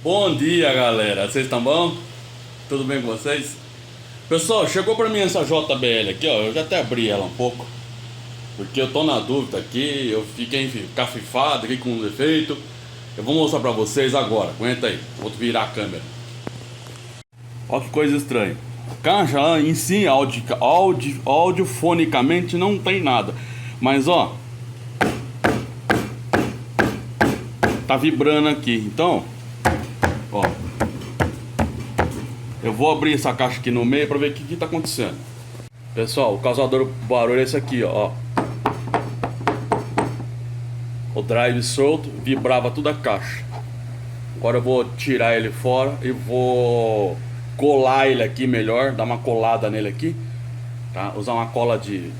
Bom dia, galera. Vocês estão bom? Tudo bem com vocês? Pessoal, chegou pra mim essa JBL aqui, ó. Eu já até abri ela um pouco, porque eu tô na dúvida aqui. Eu fiquei cafifado aqui com um defeito. Eu vou mostrar pra vocês agora. Aguenta aí, vou virar a câmera. Olha que coisa estranha. A caixa lá em si, audiofonicamente não tem nada. Mas ó, tá vibrando aqui. Então, ó, eu vou abrir essa caixa aqui no meio pra ver o que tá acontecendo. Pessoal, o causador do barulho é esse aqui, ó. O drive solto, vibrava toda a caixa. Agora eu vou tirar ele fora e vou colar ele aqui melhor, dar uma colada nele aqui, tá? Usar uma cola de...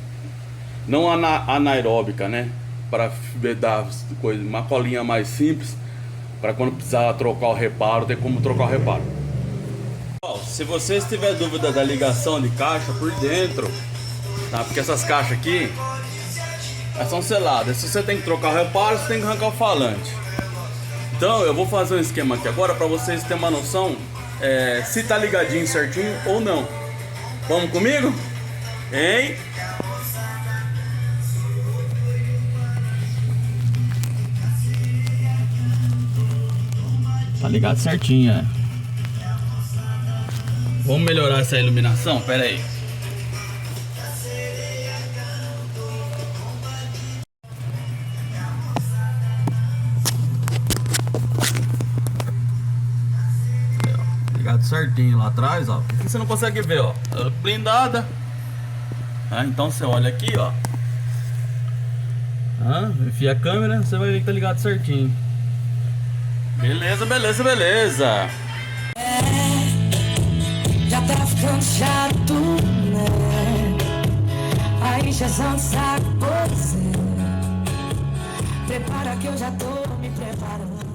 não anaeróbica, né? Para dar coisa, uma colinha mais simples, para quando precisar trocar o reparo, ter como trocar o reparo. Se vocês tiverem dúvida da ligação de caixa por dentro, tá? Porque essas caixas aqui são seladas. Se você tem que trocar o reparo, você tem que arrancar o falante. Então eu vou fazer um esquema aqui agora para vocês terem uma noção se tá ligadinho certinho ou não. Vamos comigo? Hein? Tá ligado certinho, é. Vamos melhorar essa iluminação? Pera aí. Ligado certinho lá atrás, ó. Aqui você não consegue ver, ó. Blindada. Então você olha aqui, ó. Enfia a câmera, você vai ver que tá ligado certinho. Beleza, beleza, beleza. Já tá ficando chato, né? Aí já são saco você. Prepara que eu já tô me preparando.